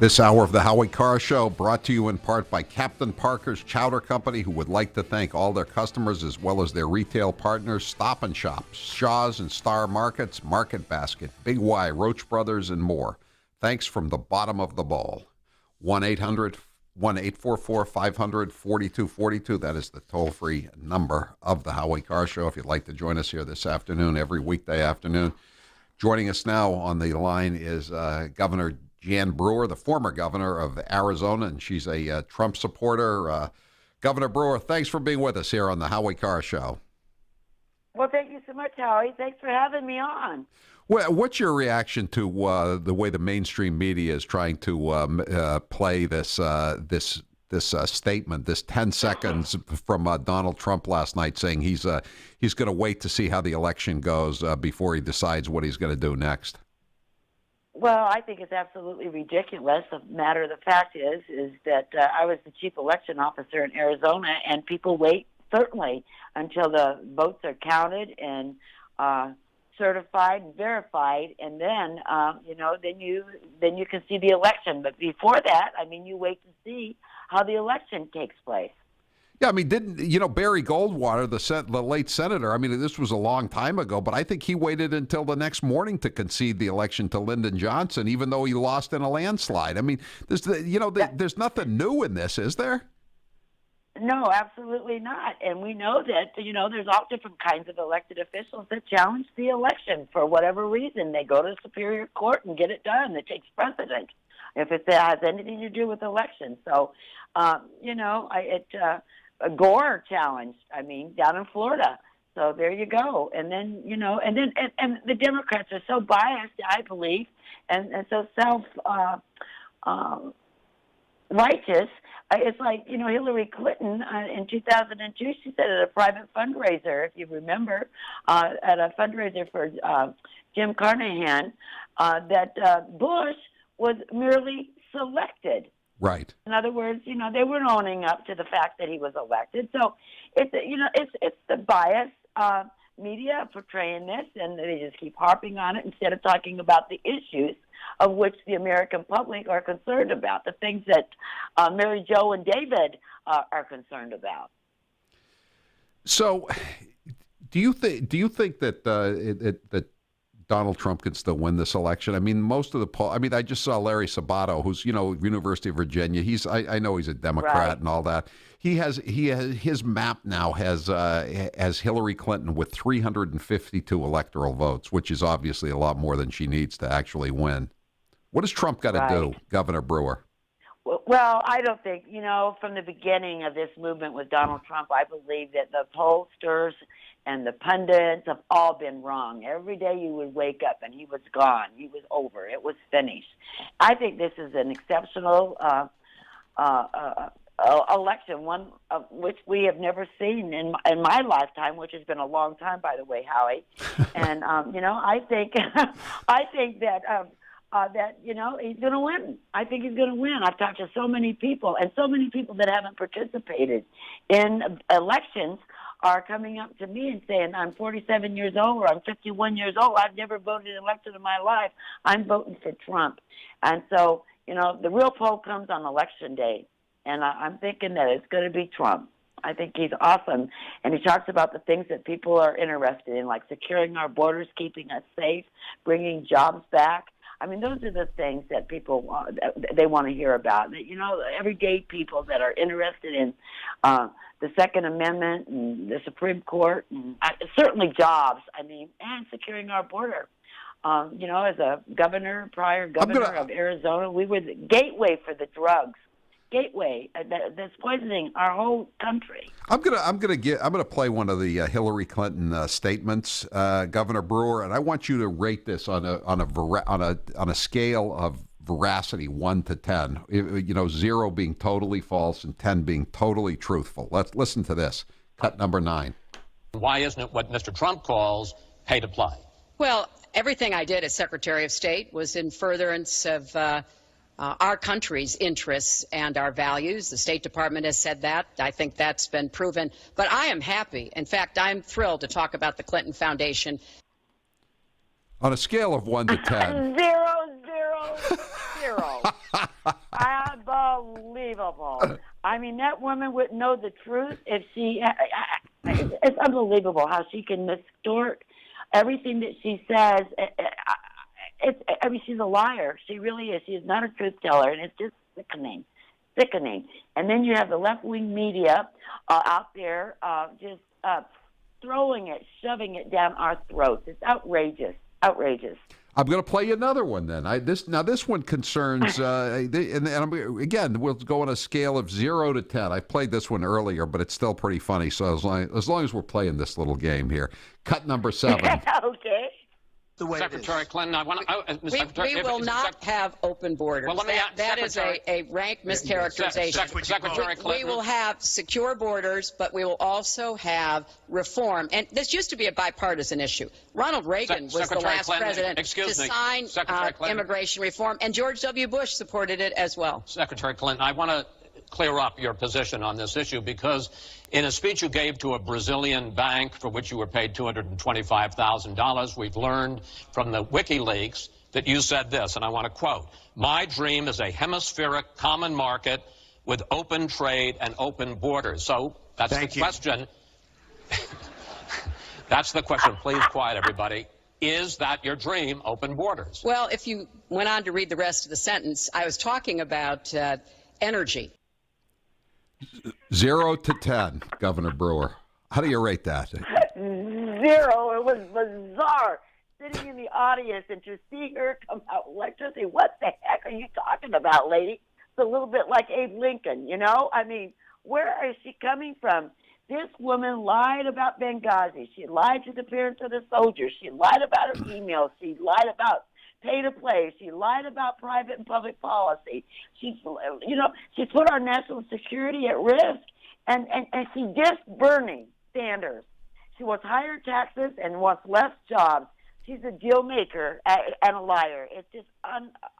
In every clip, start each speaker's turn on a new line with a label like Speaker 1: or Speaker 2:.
Speaker 1: This hour of the Howie Carr Show brought to you in part by Captain Parker's Chowder Company, who would like to thank all their customers as well as their retail partners, Stop and Shop, Shaw's and Star Markets, Market Basket, Big Y, Roach Brothers, and more. Thanks from the bottom of the bowl. 1-800-500-4242. That is the toll-free number of the Howie Carr Show if you'd like to join us here this afternoon, every weekday afternoon. Joining us now on the line is Governor Jan Brewer, the former governor of Arizona, and she's a Trump supporter. Governor Brewer, thanks for being with us here on the Howie Carr Show.
Speaker 2: Well, thank you so much, Howie. Thanks for having me on.
Speaker 1: Well, what's your reaction to the way the mainstream media is trying to play this statement, this 10 seconds from Donald Trump last night, saying he's going to wait to see how the election goes before he decides what he's going to do next?
Speaker 2: Well, I think it's absolutely ridiculous. The matter of the fact is that I was the chief election officer in Arizona, and people wait certainly until the votes are counted and certified and verified, and then then you can see the election. But before that, I mean, you wait to see how the election takes place.
Speaker 1: Yeah, I mean, didn't Barry Goldwater, the late senator? I mean, this was a long time ago, but I think he waited until the next morning to concede the election to Lyndon Johnson, even though he lost in a landslide. I mean, there's nothing new in this, is there?
Speaker 2: No, absolutely not. And we know that there's all different kinds of elected officials that challenge the election for whatever reason. They go to the Superior Court and get it done. It takes precedent if it has anything to do with elections. So, Gore challenged, down in Florida. So there you go. And then, and the Democrats are so biased, I believe, and so righteous. It's like, Hillary Clinton in 2002, she said at a private fundraiser, if you remember, at a fundraiser for Jim Carnahan, that Bush was merely selected.
Speaker 1: Right.
Speaker 2: In other words, they weren't owning up to the fact that he was elected. So it's the bias media portraying this, and they just keep harping on it instead of talking about the issues of which the American public are concerned about, the things that Mary Jo and David are concerned about.
Speaker 1: So, do you think that that Donald Trump can still win this election? I mean, most of the poll. I mean, I just saw Larry Sabato, who's University of Virginia. I know he's a Democrat, right, and all that. He has his map now has Hillary Clinton with 352 electoral votes, which is obviously a lot more than she needs to actually win. What does Trump got to do, Governor Brewer?
Speaker 2: Well, I don't think, from the beginning of this movement with Donald Trump, I believe that the pollsters and the pundits have all been wrong. Every day you would wake up and he was gone. He was over. It was finished. I think this is an exceptional election, one of which we have never seen in my lifetime, which has been a long time, by the way, Howie. And, I think that he's going to win. I think he's going to win. I've talked to so many people, and so many people that haven't participated in elections are coming up to me and saying, I'm 47 years old or I'm 51 years old. I've never voted in election in my life. I'm voting for Trump. And so, the real poll comes on Election Day, and I'm thinking that it's going to be Trump. I think he's awesome. And he talks about the things that people are interested in, like securing our borders, keeping us safe, bringing jobs back. I mean, those are the things that people they want to hear about. Everyday people that are interested in the Second Amendment and the Supreme Court, and certainly jobs. And securing our border. As a prior governor of Arizona, we were the gateway for the drugs. Gateway that's poisoning our whole country.
Speaker 1: I'm gonna play one of the Hillary Clinton statements, Governor Brewer, and I want you to rate this on a scale of veracity 1 to 10. 0 being totally false and 10 being totally truthful. Let's listen to this. Cut number 9.
Speaker 3: Why isn't it what Mr. Trump calls pay to play?
Speaker 4: Well, everything I did as Secretary of State was in furtherance of our country's interests and our values. The State Department has said that. I think that's been proven. But I am happy. In fact, I'm thrilled to talk about the Clinton Foundation.
Speaker 1: On a scale of 1 to 10.
Speaker 2: 0, 0, 0. I mean, that woman wouldn't know the truth if she. It's unbelievable how she can distort everything that she says. I mean, she's a liar. She really is. She is not a truth teller, and it's just sickening. And then you have the left-wing media out there just throwing it, shoving it down our throats. It's outrageous.
Speaker 1: I'm going to play you another one then. This one concerns, again, we'll go on a scale of 0 to 10. I played this one earlier, but it's still pretty funny. So as long as we're playing this little game here, cut number 7.
Speaker 2: Okay.
Speaker 5: The way
Speaker 3: Secretary Clinton, I want to.
Speaker 4: We will not have open borders.
Speaker 3: Well, let me
Speaker 4: that is a rank mischaracterization.
Speaker 3: Secretary Clinton.
Speaker 4: We will have secure borders, but we will also have reform. And this used to be a bipartisan issue. Ronald Reagan was
Speaker 3: Secretary
Speaker 4: the last
Speaker 3: Clinton,
Speaker 4: president
Speaker 3: excuse
Speaker 4: to
Speaker 3: me,
Speaker 4: sign
Speaker 3: Secretary Clinton.
Speaker 4: immigration reform, and George W. Bush supported it as well.
Speaker 3: Secretary Clinton, I want to clear up your position on this issue because in a speech you gave to a Brazilian bank for which you were paid $225,000, we've learned from the WikiLeaks that you said this, and I want to quote, "My dream is a hemispheric common market with open trade and open borders." So that's the question. That's the question. Please quiet, everybody. Is that your dream, open borders?
Speaker 4: Well, if you went on to read the rest of the sentence, I was talking about energy.
Speaker 1: 0 to 10, Governor Brewer. How do you rate that?
Speaker 2: 0. It was bizarre. Sitting in the audience and to see her come out with electricity. What the heck are you talking about, lady? It's a little bit like Abe Lincoln, you know? I mean, where is she coming from? This woman lied about Benghazi. She lied to the parents of the soldiers. She lied about her emails. She lied about pay to play. She lied about private and public policy. She's put our national security at risk, and she dissed Bernie Sanders. She wants higher taxes and wants less jobs. She's a deal maker and a liar. It's just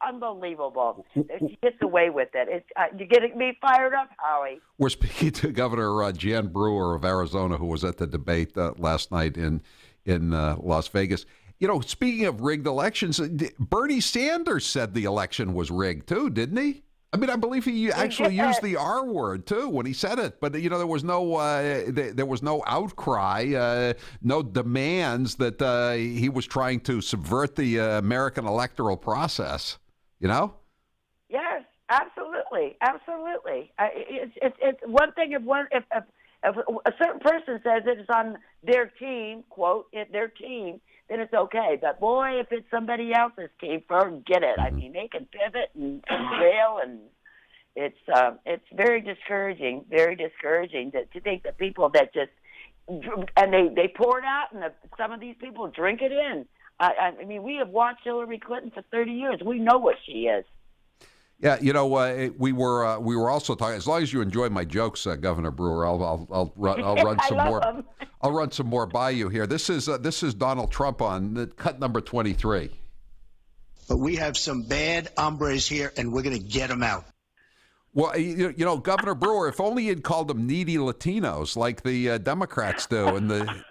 Speaker 2: unbelievable. She gets away with it. You're getting me fired up, Howie.
Speaker 1: We're speaking to Governor Jan Brewer of Arizona, who was at the debate last night in Las Vegas. You know, speaking of rigged elections, Bernie Sanders said the election was rigged too, didn't he? I mean, I believe he actually used the R word too when he said it. But you know, there was no outcry, no demands that he was trying to subvert the American electoral process. You know? Yes,
Speaker 2: absolutely. It's one thing if a certain person says it is on their team, quote, their team, then it's okay. But boy, if it's somebody else's team, forget it. I mean, they can pivot and rail, and it's very discouraging to think that people that just and they pour it out, and some of these people drink it in. I mean, we have watched Hillary Clinton for 30 years. We know what she is.
Speaker 1: Yeah, you know, we were also talking. As long as you enjoy my jokes, Governor Brewer, I'll run some more.
Speaker 2: Them.
Speaker 1: I'll run some more by you here. This is Donald Trump on cut number 23.
Speaker 5: But we have some bad hombres here, and we're going to get them out.
Speaker 1: Well, you know, Governor Brewer, if only you'd called them needy Latinos like the Democrats do, and the.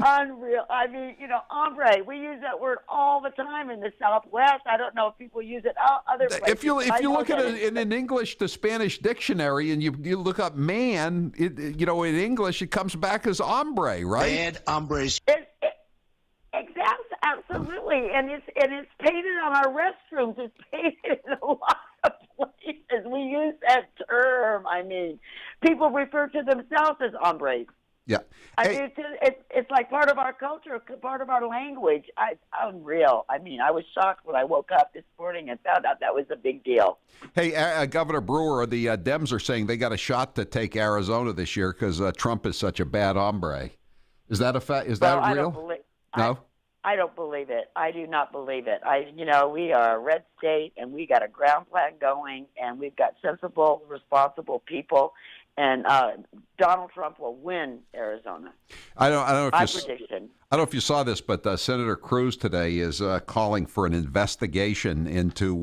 Speaker 2: Unreal. I mean, you know, hombre. We use that word all the time in the Southwest. I don't know if people use it other places.
Speaker 1: If you look at it in an English to Spanish dictionary and you look up man, in English it comes back as hombre, right?
Speaker 5: Bad hombres.
Speaker 2: Exactly, absolutely, and it's painted on our restrooms. It's painted in a lot of places. We use that term. I mean, people refer to themselves as hombres.
Speaker 1: Yeah.
Speaker 2: I mean, it's like part of our culture, part of our language. Unreal. I mean, I was shocked when I woke up this morning and found out that was a big deal.
Speaker 1: Hey, Governor Brewer, the Dems are saying they got a shot to take Arizona this year because Trump is such a bad hombre. Is that a fact? Is that real? No?
Speaker 2: I don't believe it. I do not believe it. We are a red state, and we got a ground plan going, and we've got sensible, responsible people. And Donald Trump will win Arizona. I don't know
Speaker 1: if you saw this, but Senator Cruz today is calling for an investigation into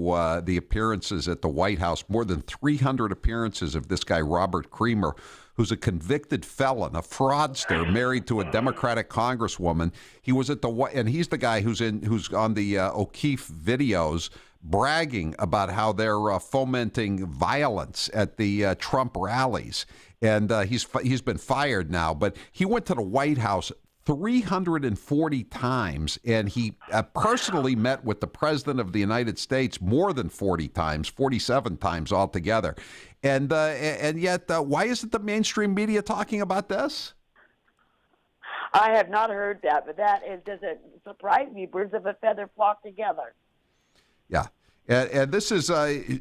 Speaker 1: the appearances at the White House. More than 300 appearances of this guy Robert Creamer, who's a convicted felon, a fraudster, married to a Democratic congresswoman. He was at and he's the guy who's on the O'Keefe videos bragging about how they're fomenting violence at the Trump rallies. And he's been fired now, but he went to the White House 340 times, and he personally met with the President of the United States more than 40 times, 47 times altogether. And yet, why isn't the mainstream media talking about this?
Speaker 2: I have not heard that, but doesn't surprise me. Birds of a feather flock together.
Speaker 1: Yeah. And this is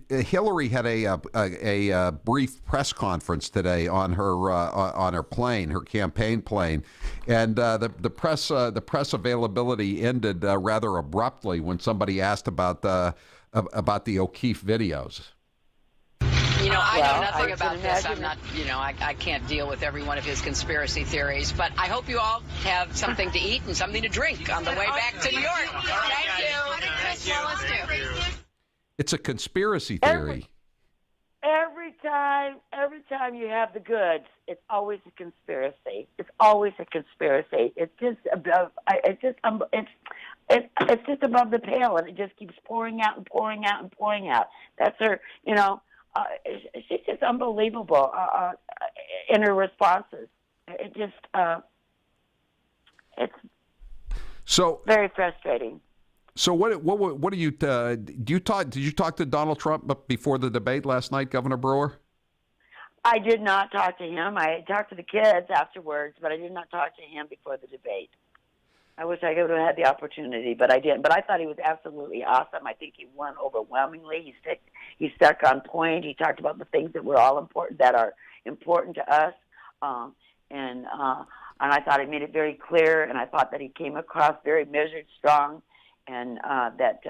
Speaker 1: Hillary had a brief press conference today on her plane, her campaign plane, and the press availability ended rather abruptly when somebody asked about the O'Keefe videos.
Speaker 4: I know nothing
Speaker 2: I
Speaker 4: about this. I'm not, I can't deal with every one of his conspiracy theories, but I hope you all have something to eat and something to drink on the way back to New York. Thank you.
Speaker 1: It's a conspiracy theory.
Speaker 2: Every time you have the goods, it's always a conspiracy. It's always a conspiracy. It's just above the pale, and it just keeps pouring out and pouring out and pouring out. That's her, she's just unbelievable in her responses. It just, it's
Speaker 1: so
Speaker 2: very frustrating.
Speaker 1: So what do you did you talk to Donald Trump before the debate last night, Governor Brewer?
Speaker 2: I did not talk to him. I talked to the kids afterwards, but I did not talk to him before the debate. I wish I could have had the opportunity, but I didn't. But I thought he was absolutely awesome. I think he won overwhelmingly. He stuck on point. He talked about the things that are important to us, and I thought he made it very clear. And I thought that he came across very measured, strong, and that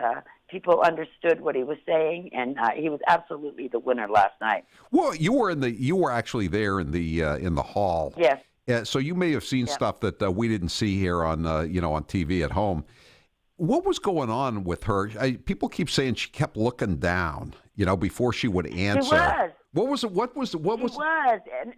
Speaker 2: people understood what he was saying, and he was absolutely the winner last night.
Speaker 1: Well, you were actually there in the hall.
Speaker 2: Yes.
Speaker 1: So you may have seen stuff that we didn't see here on on TV at home. What was going on with her? People keep saying she kept looking down, before she would answer.
Speaker 2: She was.
Speaker 1: What was?
Speaker 2: She was, and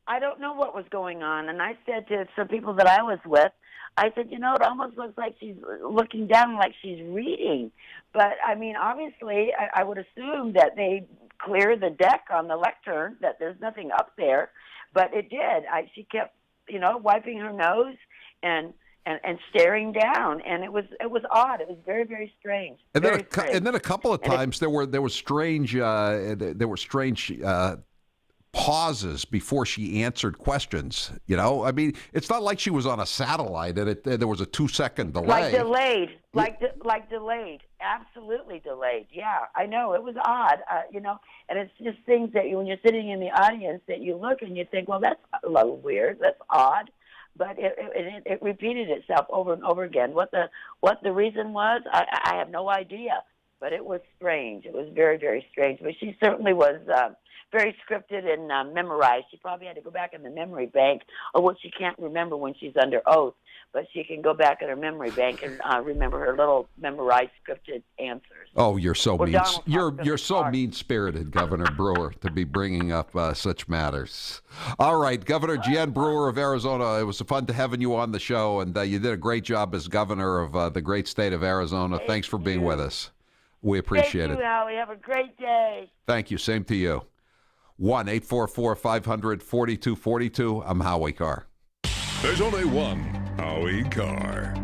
Speaker 2: I don't know what was going on. And I said to some people that I was with, I said, it almost looks like she's looking down, like she's reading. But, I mean, obviously, I would assume that they clear the deck on the lectern, that there's nothing up there. But it did. She kept, wiping her nose and staring down, and it was odd. It was very, very strange.
Speaker 1: And
Speaker 2: then
Speaker 1: a couple of times there were strange pauses before she answered questions. I mean, it's not like she was on a satellite and there was a 2-second delay.
Speaker 2: Like delayed, absolutely delayed. Yeah, I know, it was odd. And it's just things that when you're sitting in the audience that you look and you think, well, that's a little weird, that's odd. But it repeated itself over and over again. What the reason was, I have no idea. But it was strange. It was very, very strange. But she certainly was very scripted and memorized. She probably had to go back in the memory bank, or what she can't remember when she's under oath. But she can go back in her memory bank and remember her little memorized scripted answers.
Speaker 1: Oh, you're so mean. You're so mean-spirited, Governor Brewer, to be bringing up such matters. All right, Governor Jan Brewer of Arizona. It was fun to having you on the show, and you did a great job as governor of the great state of Arizona. Thanks for being with us. We appreciate it.
Speaker 2: Thank you, Howie. Have a great day.
Speaker 1: Thank you. Same to you. 1-844-500-4242. I'm Howie Carr.
Speaker 6: There's only one Howie Carr.